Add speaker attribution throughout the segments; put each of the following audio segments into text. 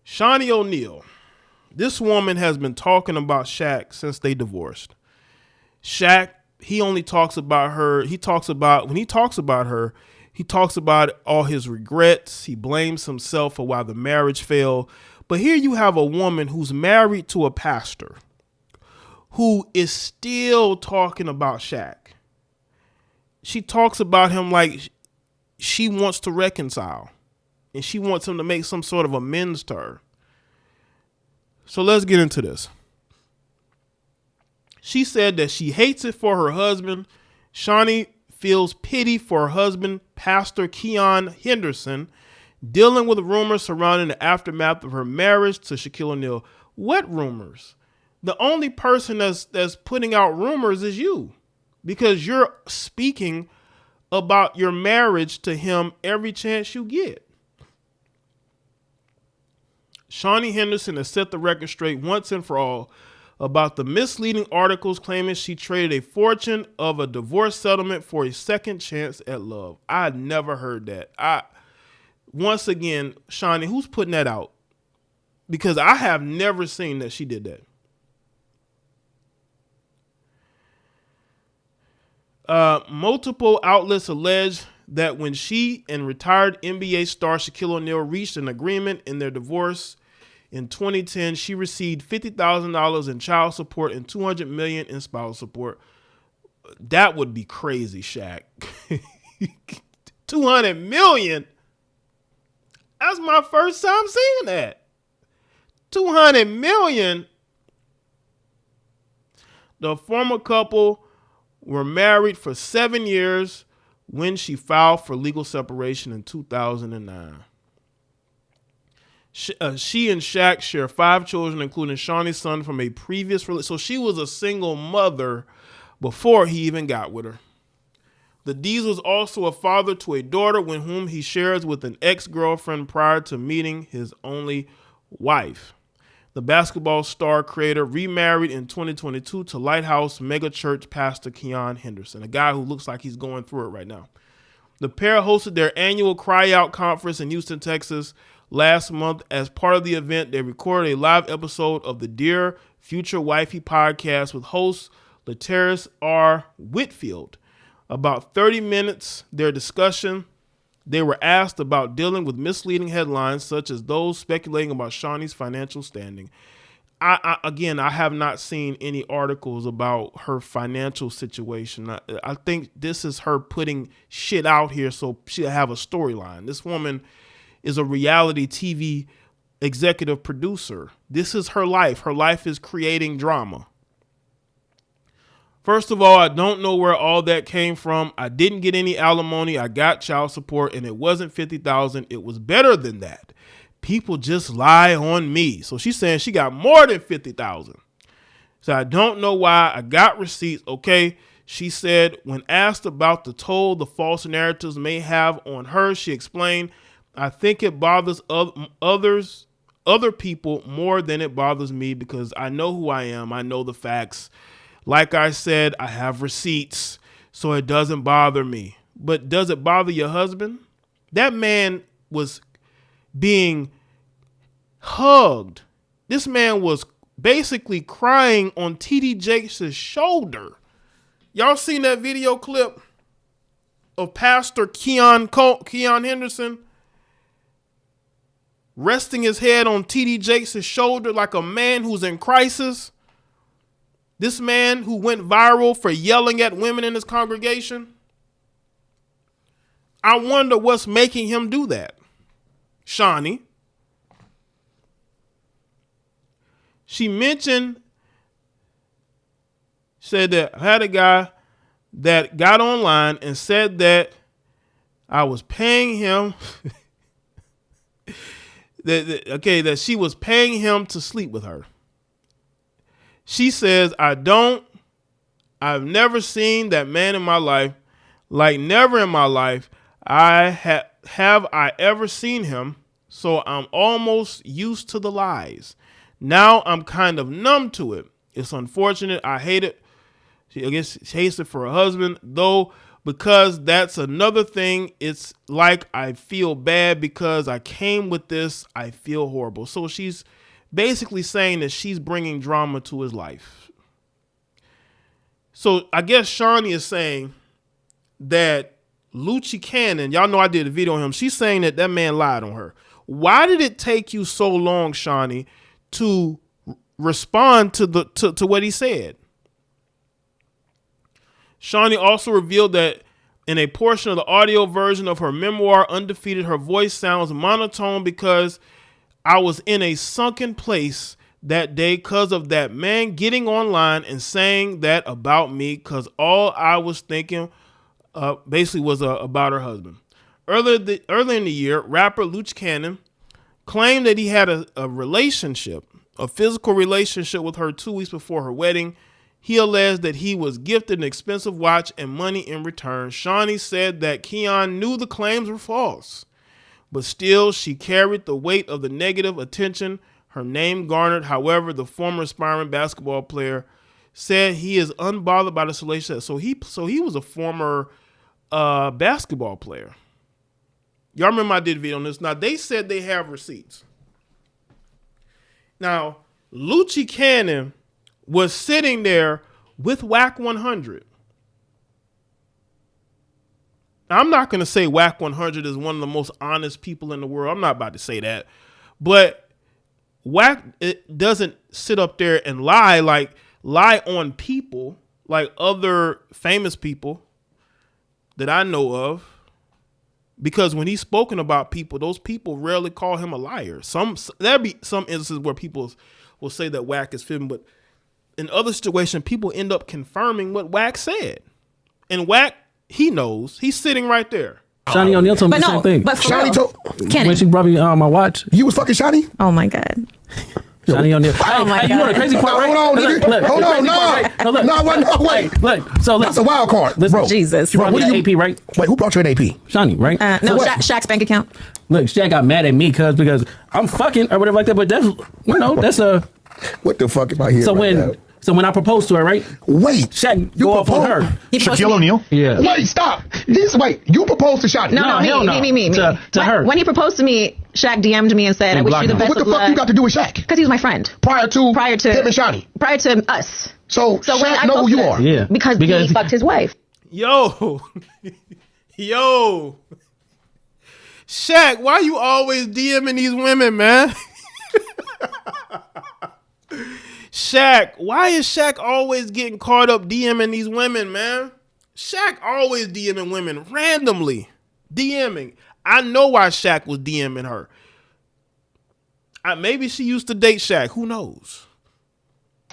Speaker 1: Shaunie O'Neal. This woman has been talking about Shaq since they divorced. Shaq, he only talks about her. When he talks about her, he talks about all his regrets. He blames himself for why the marriage failed. But here you have a woman who's married to a pastor who is still talking about Shaq. She talks about him like she wants to reconcile and she wants him to make some sort of amends to her. So let's get into this. She said that she hates it for her husband. Shaunie feels pity for her husband, Pastor Keon Henderson, dealing with rumors surrounding the aftermath of her marriage to Shaquille O'Neal. What rumors? The only person that's putting out rumors is you, because you're speaking about your marriage to him every chance you get. Shaunie Henderson has set the record straight once and for all about the misleading articles claiming she traded a fortune of a divorce settlement for a second chance at love. I never heard that. Once again, Shaunie, who's putting that out? Because I have never seen that she did that. Multiple outlets allege that when she and retired NBA star Shaquille O'Neal reached an agreement in their divorce in 2010, she received $50,000 in child support and $200 million in spousal support. That would be crazy, Shaq. $200 million. That's my first time seeing that. $200 million. The former couple were married for 7 years when she filed for legal separation in 2009. She and Shaq share 5 children, including Shaunie's son from a previous relationship. So she was a single mother before he even got with her. The Dees was also a father to a daughter with whom he shares with an ex-girlfriend prior to meeting his only wife. The basketball star creator remarried in 2022 to Lighthouse megachurch pastor Keon Henderson, a guy who looks like he's going through it right now. The pair hosted their annual Cry Out conference in Houston, Texas last month. As part of the event, they recorded a live episode of the Dear Future Wifey podcast with host Lateris R. Whitfield. About 30 minutes, their discussion, they were asked about dealing with misleading headlines such as those speculating about Shaunie's financial standing. I have not seen any articles about her financial situation. I think this is her putting shit out here so she'll have a storyline. This woman is a reality TV executive producer. This is her life. Her life is creating drama. First of all, I don't know where all that came from. I didn't get any alimony. I got child support, and it wasn't $50,000. It was better than that. People just lie on me. So she's saying she got more than $50,000. So I don't know why. I got receipts. Okay. She said when asked about the toll the false narratives may have on her, she explained, I think it bothers other people more than it bothers me because I know who I am. I know the facts. Like I said, I have receipts, so it doesn't bother me. But does it bother your husband? That man was being hugged. This man was basically crying on TD Jakes' shoulder. Y'all seen that video clip of Pastor Keon Henderson resting his head on TD Jakes' shoulder like a man who's in crisis? This man who went viral for yelling at women in his congregation. I wonder what's making him do that. Shaunie. She said that I had a guy that got online and said that I was paying him, that she was paying him to sleep with her. She says, I've never seen that man in my life, like never in my life have I ever seen him, so I'm almost used to the lies. Now I'm kind of numb to it. It's unfortunate. I hate it. She hates it for her husband, though, because that's another thing. It's like I feel bad because I came with this. I feel horrible. So she's basically saying that she's bringing drama to his life. So I guess Shaunie is saying that Luce Cannon, y'all know I did a video on him. She's saying that that man lied on her. Why did it take you so long, Shaunie, to respond to what he said? Shaunie also revealed that in a portion of the audio version of her memoir, Undefeated, her voice sounds monotone because I was in a sunken place that day because of that man getting online and saying that about me, because all I was thinking basically was about her husband. Earlier in the year, rapper Luce Cannon claimed that he had a relationship, a physical relationship with her 2 weeks before her wedding. He alleged that he was gifted an expensive watch and money in return. Shaunie said that Keon knew the claims were false, but still she carried the weight of the negative attention her name garnered. However, the former aspiring basketball player said he is unbothered by this relationship. So he was a former basketball player. Y'all remember I did a video on this. Now, they said they have receipts. Now, Luce Cannon was sitting there with WAC 100. Now, I'm not going to say WAC 100 is one of the most honest people in the world. I'm not about to say that. But WAC, it doesn't sit up there and lie on people like other famous people that I know of. Because when he's spoken about people, those people rarely call him a liar. There'll be some instances where people will say that WAC is fibbing, but in other situations, people end up confirming what WAC said. And WAC, he knows. He's sitting right there.
Speaker 2: Shaunie O'Neal told me the same thing.
Speaker 3: But Shaunie told
Speaker 2: when she brought me my watch.
Speaker 3: You was fucking Shaunie?
Speaker 4: Oh my God.
Speaker 2: Shaunie O'Neal.
Speaker 4: Oh my God.
Speaker 2: You know the crazy part, right?
Speaker 3: Hold on, nigga. Hold on, no, wait.
Speaker 2: Look, so
Speaker 3: that's a wild card, bro.
Speaker 4: Jesus.
Speaker 2: She brought me an AP, right?
Speaker 3: Wait, who brought you an AP?
Speaker 2: Shaunie, right?
Speaker 4: No, Shaq's bank account.
Speaker 2: Look, Shaq got mad at me because I'm fucking or whatever like that, but that's a...
Speaker 3: What the fuck am I here?
Speaker 2: So when I proposed to her, right?
Speaker 3: Wait,
Speaker 2: Shaq go off on her.
Speaker 5: Shaquille O'Neal?
Speaker 2: Yeah.
Speaker 3: Wait, stop. You proposed to Shaunie?
Speaker 4: No, me.
Speaker 2: To her.
Speaker 4: When he proposed to me, Shaq DM'd me and said, "I wish you the best
Speaker 3: What the
Speaker 4: of
Speaker 3: fuck
Speaker 4: luck."
Speaker 3: you got to do with Shaq?
Speaker 4: Because he was my friend.
Speaker 3: Prior to him and Shaunie?
Speaker 4: Prior to us.
Speaker 3: So
Speaker 4: when
Speaker 3: Shaq
Speaker 4: I
Speaker 3: know who you are?
Speaker 2: Yeah.
Speaker 4: Because he fucked his wife.
Speaker 1: Yo. Shaq, why you always DMing these women, man? Shaq, why is Shaq always getting caught up DMing these women, man? Shaq always DMing women randomly. DMing. I know why Shaq was DMing her. Maybe she used to date Shaq. Who knows?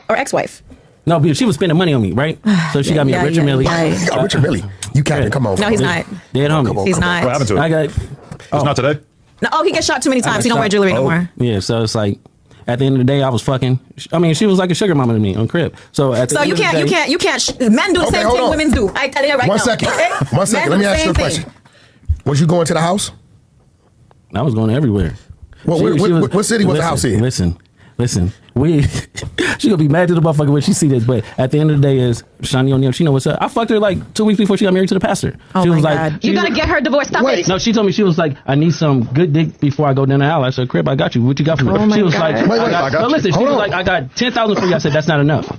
Speaker 4: Or ex-wife.
Speaker 2: No, but she was spending money on me, right? So she got me a Richard Mille.
Speaker 3: Richard Mille. You can't come on.
Speaker 4: No, he's not.
Speaker 2: Dead homie.
Speaker 4: He's not.
Speaker 5: What happened to it? It's not today?
Speaker 4: No, he gets shot too many times. He don't wear jewelry anymore.
Speaker 2: Yeah, so it's like, at the end of the day, I was fucking. I mean, she was like a sugar mama to me on crib. So at the end
Speaker 4: you
Speaker 2: of the day,
Speaker 4: you can't. Men do the same thing women do. I tell you right now.
Speaker 3: One second. Let me ask you a question. Was you going to the house?
Speaker 2: I was going everywhere.
Speaker 3: What city was the house in?
Speaker 2: Listen. She gonna be mad to the motherfucker when she see this, but at the end of the day, is Shaunie O'Neal. She know what's up. I fucked her like 2 weeks before she got married to the pastor.
Speaker 4: Oh
Speaker 2: she
Speaker 4: my
Speaker 2: was
Speaker 4: God.
Speaker 2: like,
Speaker 4: you gotta get her divorced. Stop it.
Speaker 2: No, she told me, she was like, I need some good dick before I go down the aisle. I said, Crib, I got you. What you got for me?
Speaker 4: Oh my
Speaker 2: she was
Speaker 4: God.
Speaker 2: like,
Speaker 3: I got
Speaker 2: listen,
Speaker 3: you.
Speaker 2: she was like, I got 10,000 for you. I said, that's not enough.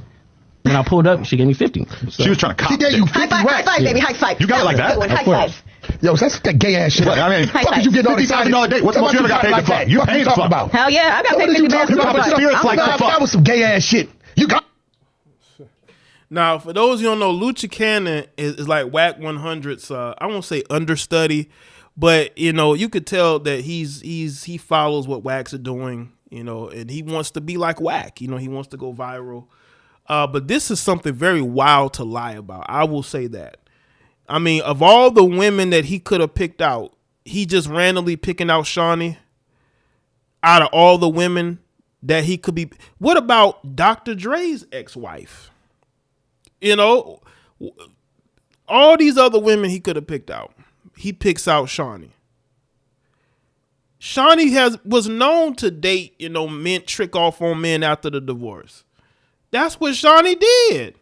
Speaker 2: When I pulled up, she gave me 50. So.
Speaker 5: She was trying to cop.
Speaker 3: She gave you 50
Speaker 4: high five, baby. High five.
Speaker 5: You got it like that?
Speaker 4: High five.
Speaker 3: Yo, that's that gay ass shit.
Speaker 5: I mean,
Speaker 3: fuck is you getting all these
Speaker 5: $50,000 date. What's the most you ever got paid to fuck? You got paid to fuck about.
Speaker 4: Hell yeah, I got paid
Speaker 3: you
Speaker 4: $50
Speaker 3: talking
Speaker 4: to
Speaker 3: about?
Speaker 4: fuck.
Speaker 3: That was some gay ass shit. You got.
Speaker 1: Now, for those who don't know, Luce Cannon is like WAC 100's. I won't say understudy, but you could tell that he follows what WACs are doing. And he wants to be like WAC. He wants to go viral. But this is something very wild to lie about. I will say that. I mean, of all the women that he could have picked out, he just randomly picking out Shaunie. Out of all the women that he could be, what about Dr. Dre's ex-wife? All these other women he could have picked out. He picks out Shaunie. Shaunie was known to date, men, trick off on men after the divorce. That's what Shaunie did.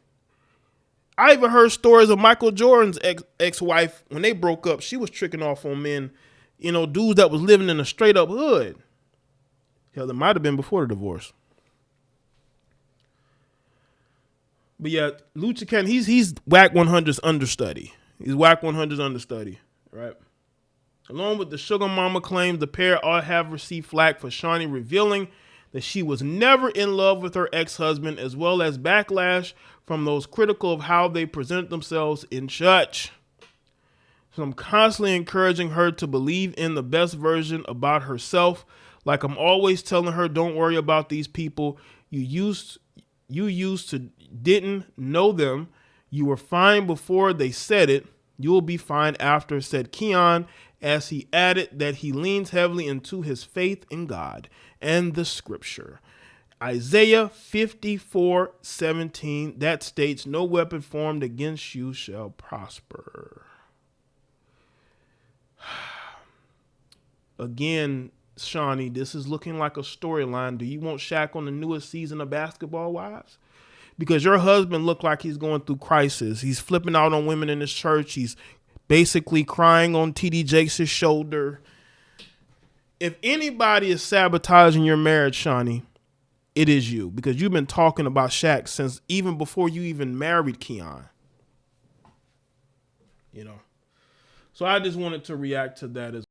Speaker 1: I even heard stories of Michael Jordan's ex-wife when they broke up. She was tricking off on men, dudes that was living in a straight up hood. Hell, it might have been before the divorce. But yeah, Luce Cannon, he's Whack 100's understudy. He's Whack 100's understudy, right? Along with the Sugar Mama claims, the pair all have received flack for Shaunie revealing that she was never in love with her ex-husband, as well as backlash from those critical of how they present themselves in church. So I'm constantly encouraging her to believe in the best version about herself. Like I'm always telling her, don't worry about these people. You used to didn't know them. You were fine before they said it. You will be fine after, said Keon, as he added that he leans heavily into his faith in God and the scripture. Isaiah 54:17, that states, no weapon formed against you shall prosper. Again, Shaunie, this is looking like a storyline. Do you want Shaq on the newest season of Basketball Wives? Because your husband looked like he's going through crisis. He's flipping out on women in his church. He's basically crying on TD Jakes' shoulder. If anybody is sabotaging your marriage, Shaunie, it is you. Because you've been talking about Shaq since even before you even married Keon. So I just wanted to react to that as